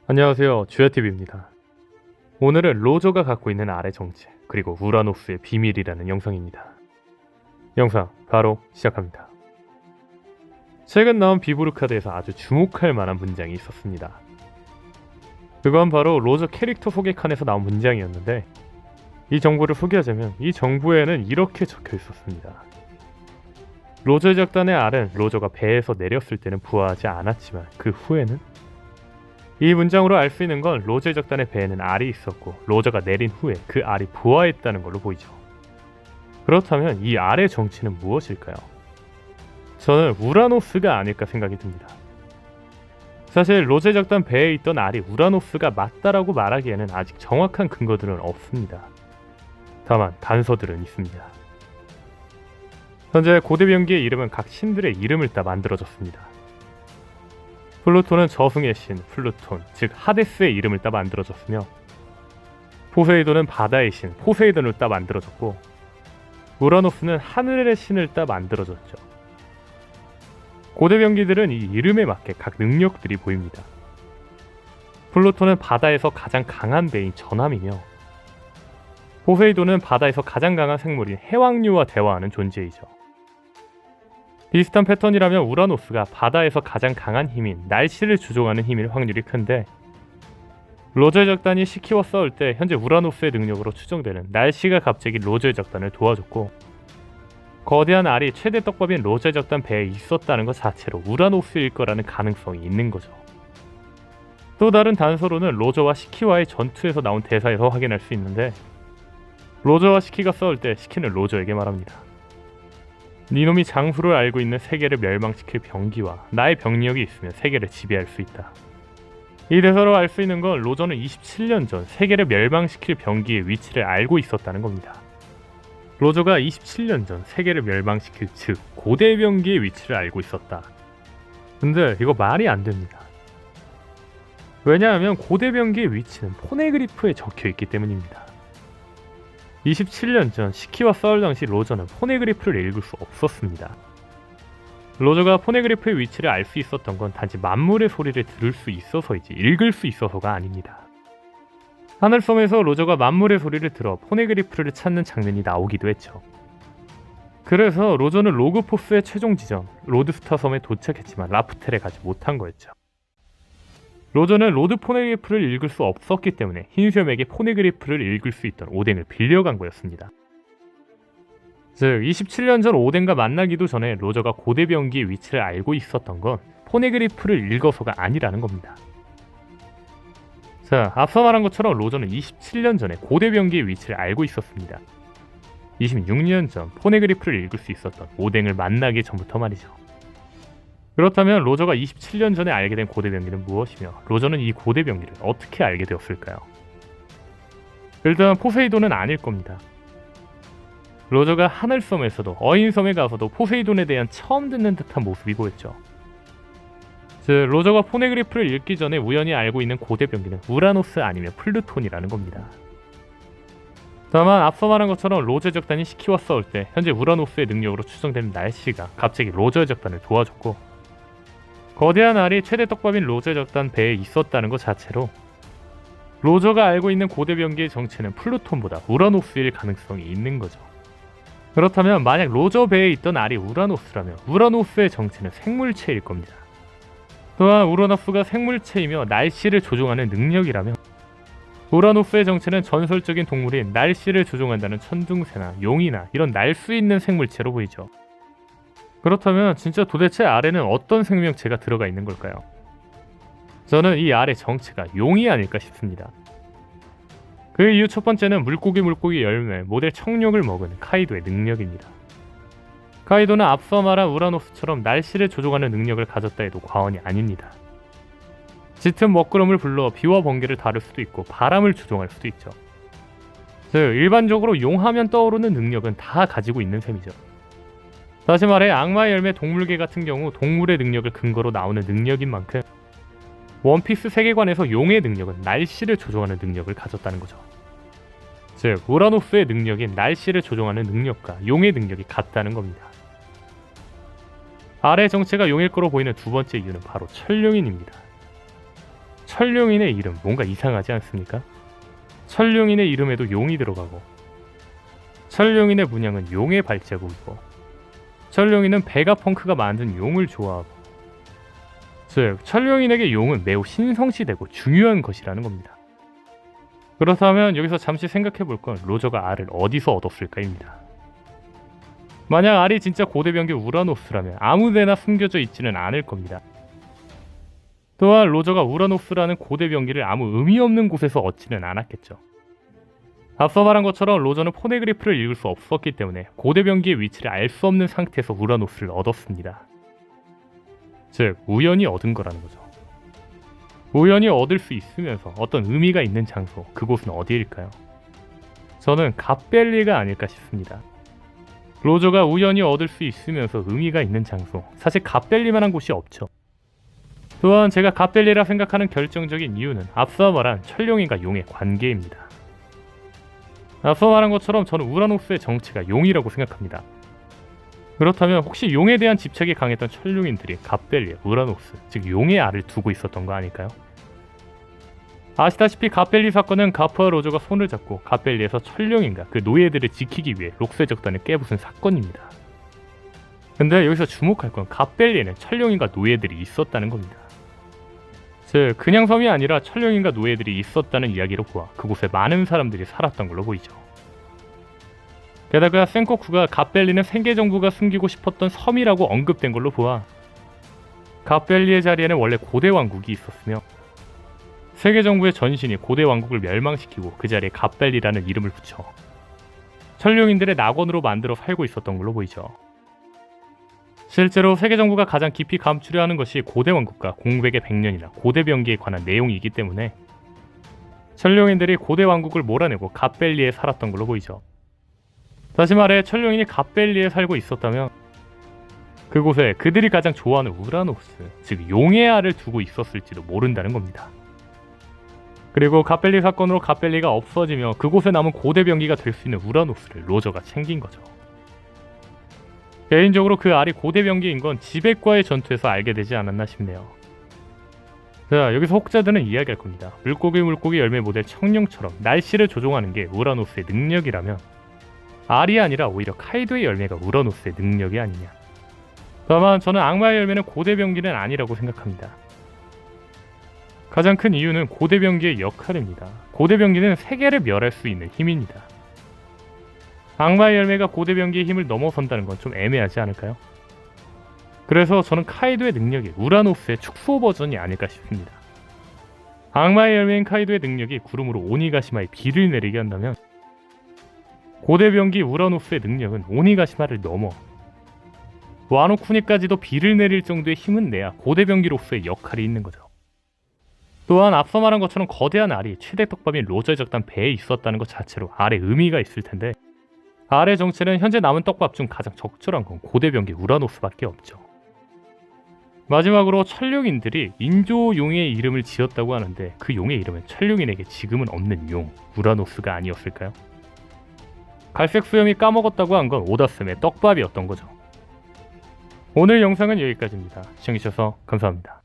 안녕하세요, 주야TV입니다. 오늘은 로저가 갖고 있는 알의 정체, 그리고 우라노스의 비밀이라는 영상입니다. 영상 바로 시작합니다. 최근 나온 비브루 카드에서 아주 주목할 만한 문장이 있었습니다. 그건 바로 로저 캐릭터 소개 칸에서 나온 문장이었는데, 이 정보를 소개하자면 이 정보에는 이렇게 적혀 있었습니다. 로저의 작단의 알은 로저가 배에서 내렸을 때는 부화하지 않았지만 그 후에는, 이 문장으로 알 수 있는 건 로저의 작단의 배에는 알이 있었고 로저가 내린 후에 그 알이 부화했다는 걸로 보이죠. 그렇다면 이 알의 정체는 무엇일까요? 저는 우라노스가 아닐까 생각이 듭니다. 사실 로저의 작단 배에 있던 알이 우라노스가 맞다라고 말하기에는 아직 정확한 근거들은 없습니다. 다만 단서들은 있습니다. 현재 고대 병기의 이름은 각 신들의 이름을 따 만들어졌습니다. 플루톤은 저승의 신 플루톤, 즉 하데스의 이름을 따 만들어졌으며, 포세이돈은 바다의 신 포세이돈을 따 만들어졌고, 우라노스는 하늘의 신을 따 만들어졌죠. 고대 병기들은 이 이름에 맞게 각 능력들이 보입니다. 플루톤은 바다에서 가장 강한 배인 전함이며, 포세이돈은 바다에서 가장 강한 생물인 해왕류와 대화하는 존재이죠. 비슷한 패턴이라면 우라노스가 바다에서 가장 강한 힘인 날씨를 조종하는 힘일 확률이 큰데, 로저의 작단이 시키와 싸울 때 현재 우라노스의 능력으로 추정되는 날씨가 갑자기 로저의 작단을 도와줬고, 거대한 알이 최대 떡밥인 로저의 작단 배에 있었다는 것 자체로 우라노스일 거라는 가능성이 있는 거죠. 또 다른 단서로는 로저와 시키와의 전투에서 나온 대사에서 확인할 수 있는데, 로저와 시키가 싸울 때 시키는 로저에게 말합니다. 니놈이 장수를 알고 있는 세계를 멸망시킬 병기와 나의 병력이 있으면 세계를 지배할 수 있다. 이 대사로 알 수 있는 건 로저는 27년 전 세계를 멸망시킬 병기의 위치를 알고 있었다는 겁니다. 로저가 27년 전 세계를 멸망시킬, 즉 고대 병기의 위치를 알고 있었다. 근데 이거 말이 안 됩니다. 왜냐하면 고대 병기의 위치는 포네그리프에 적혀 있기 때문입니다. 27년 전 시키와 싸울 당시 로저는 포네그리프를 읽을 수 없었습니다. 로저가 포네그리프의 위치를 알 수 있었던 건 단지 만물의 소리를 들을 수 있어서이지 읽을 수 있어서가 아닙니다. 하늘섬에서 로저가 만물의 소리를 들어 포네그리프를 찾는 장면이 나오기도 했죠. 그래서 로저는 로그포스의 최종 지점 로드스타 섬에 도착했지만 라프텔에 가지 못한 거였죠. 로저는 로드 포네그리프를 읽을 수 없었기 때문에 흰수염에게 포네그리프를 읽을 수 있던 오뎅을 빌려간 거였습니다. 즉 27년 전 오뎅과 만나기도 전에 로저가 고대 병기의 위치를 알고 있었던 건 포네그리프를 읽어서가 아니라는 겁니다. 자, 앞서 말한 것처럼 로저는 27년 전에 고대 병기의 위치를 알고 있었습니다. 26년 전 포네그리프를 읽을 수 있었던 오뎅을 만나기 전부터 말이죠. 그렇다면 로저가 27년 전에 알게 된 고대 병기는 무엇이며 로저는 이 고대 병기를 어떻게 알게 되었을까요? 일단 포세이돈은 아닐 겁니다. 로저가 하늘섬에서도 어인섬에 가서도 포세이돈에 대한 처음 듣는 듯한 모습이 보였죠. 즉 로저가 포네그리프를 읽기 전에 우연히 알고 있는 고대 병기는 우라노스 아니면 플루톤이라는 겁니다. 다만 앞서 말한 것처럼 로저의 작단이 시키와 싸울 때 현재 우라노스의 능력으로 추정되는 날씨가 갑자기 로저의 작단을 도와줬고, 거대한 알이 최대 떡밥인 로저의 작단 배에 있었다는 것 자체로 로저가 알고 있는 고대 병기의 정체는 플루톤보다 우라노스일 가능성이 있는 거죠. 그렇다면 만약 로저 배에 있던 알이 우라노스라면 우라노스의 정체는 생물체일 겁니다. 또한 우라노스가 생물체이며 날씨를 조종하는 능력이라면 우라노스의 정체는 전설적인 동물인 날씨를 조종한다는 천둥새나 용이나 이런 날 수 있는 생물체로 보이죠. 그렇다면 진짜 도대체 알에는 어떤 생명체가 들어가 있는 걸까요? 저는 이 알의 정체가 용이 아닐까 싶습니다. 그 이유 첫 번째는 물고기 열매 모델 청룡을 먹은 카이도의 능력입니다. 카이도는 앞서 말한 우라노스처럼 날씨를 조종하는 능력을 가졌다 해도 과언이 아닙니다. 짙은 먹구름을 불러 비와 번개를 다룰 수도 있고 바람을 조종할 수도 있죠. 즉 일반적으로 용하면 떠오르는 능력은 다 가지고 있는 셈이죠. 다시 말해 악마의 열매 동물계 같은 경우 동물의 능력을 근거로 나오는 능력인 만큼 원피스 세계관에서 용의 능력은 날씨를 조종하는 능력을 가졌다는 거죠. 즉 우라노스의 능력인 날씨를 조종하는 능력과 용의 능력이 같다는 겁니다. 알의 정체가 용일 거로 보이는 두 번째 이유는 바로 천룡인입니다. 천룡인의 이름 뭔가 이상하지 않습니까? 천룡인의 이름에도 용이 들어가고, 천룡인의 문양은 용의 발자국이고, 천룡인은 베가펑크가 만든 용을 좋아하고, 즉 천룡인에게 용은 매우 신성시되고 중요한 것이라는 겁니다. 그렇다면 여기서 잠시 생각해볼 건 로저가 알을 어디서 얻었을까입니다. 만약 알이 진짜 고대병기 우라노스라면 아무데나 숨겨져 있지는 않을 겁니다. 또한 로저가 우라노스라는 고대병기를 아무 의미 없는 곳에서 얻지는 않았겠죠. 앞서 말한 것처럼 로저는 포네그리프를 읽을 수 없었기 때문에 고대병기의 위치를 알 수 없는 상태에서 우라노스를 얻었습니다. 즉 우연히 얻은 거라는 거죠. 우연히 얻을 수 있으면서 어떤 의미가 있는 장소, 그곳은 어디일까요? 저는 갑벨리가 아닐까 싶습니다. 로저가 우연히 얻을 수 있으면서 의미가 있는 장소, 사실 갑벨리만한 곳이 없죠. 또한 제가 갑벨리라 생각하는 결정적인 이유는 앞서 말한 천룡인과 용의 관계입니다. 앞서 말한 것처럼 저는 우라노스의 정체가 용이라고 생각합니다. 그렇다면 혹시 용에 대한 집착이 강했던 천룡인들이 갑벨리, 우라노스, 즉 용의 알을 두고 있었던 거 아닐까요? 아시다시피 갑벨리 사건은 가프와 로저가 손을 잡고 갑벨리에서 천룡인과 그 노예들을 지키기 위해 록스의 적단을 깨부순 사건입니다. 근데 여기서 주목할 건 갑벨리에는 천룡인과 노예들이 있었다는 겁니다. 즉 그냥 섬이 아니라 천룡인과 노예들이 있었다는 이야기로 보아 그곳에 많은 사람들이 살았던 걸로 보이죠. 게다가 센코쿠가 갑벨리는 세계정부가 숨기고 싶었던 섬이라고 언급된 걸로 보아 갑벨리의 자리에는 원래 고대 왕국이 있었으며 세계정부의 전신이 고대 왕국을 멸망시키고 그 자리에 갑벨리라는 이름을 붙여 천룡인들의 낙원으로 만들어 살고 있었던 걸로 보이죠. 실제로 세계정부가 가장 깊이 감추려 하는 것이 고대 왕국과 공백의 100년이나 고대병기에 관한 내용이기 때문에 천룡인들이 고대 왕국을 몰아내고 갑벨리에 살았던 걸로 보이죠. 다시 말해 천룡인이 갑벨리에 살고 있었다면 그곳에 그들이 가장 좋아하는 우라노스, 즉 용의 알을 두고 있었을지도 모른다는 겁니다. 그리고 갑벨리 사건으로 갑벨리가 없어지며 그곳에 남은 고대병기가 될 수 있는 우라노스를 로저가 챙긴 거죠. 개인적으로 그 알이 고대병기인 건 지백과의 전투에서 알게 되지 않았나 싶네요. 자, 여기서 혹자들은 이야기할 겁니다. 물고기 열매 모델 청룡처럼 날씨를 조종하는 게 우라노스의 능력이라면 알이 아니라 오히려 카이도의 열매가 우라노스의 능력이 아니냐. 다만 저는 악마의 열매는 고대병기는 아니라고 생각합니다. 가장 큰 이유는 고대병기의 역할입니다. 고대병기는 세계를 멸할 수 있는 힘입니다. 악마의 열매가 고대병기의 힘을 넘어선다는 건 좀 애매하지 않을까요? 그래서 저는 카이도의 능력이 우라노스의 축소 버전이 아닐까 싶습니다. 악마의 열매인 카이도의 능력이 구름으로 오니가시마에 비를 내리게 한다면 고대병기 우라노스의 능력은 오니가시마를 넘어 와노쿠니까지도 비를 내릴 정도의 힘은 내야 고대병기로서의 역할이 있는 거죠. 또한 앞서 말한 것처럼 거대한 알이 최대 떡밥인 로저의 적단 배에 있었다는 것 자체로 알의 의미가 있을 텐데 알의 정체는 현재 남은 떡밥 중 가장 적절한 건 고대병기 우라노스밖에 없죠. 마지막으로 천룡인들이 인조용의 이름을 지었다고 하는데 그 용의 이름은 천룡인에게 지금은 없는 용, 우라노스가 아니었을까요? 갈색 수염이 까먹었다고 한 건 오다쌤의 떡밥이었던 거죠. 오늘 영상은 여기까지입니다. 시청해주셔서 감사합니다.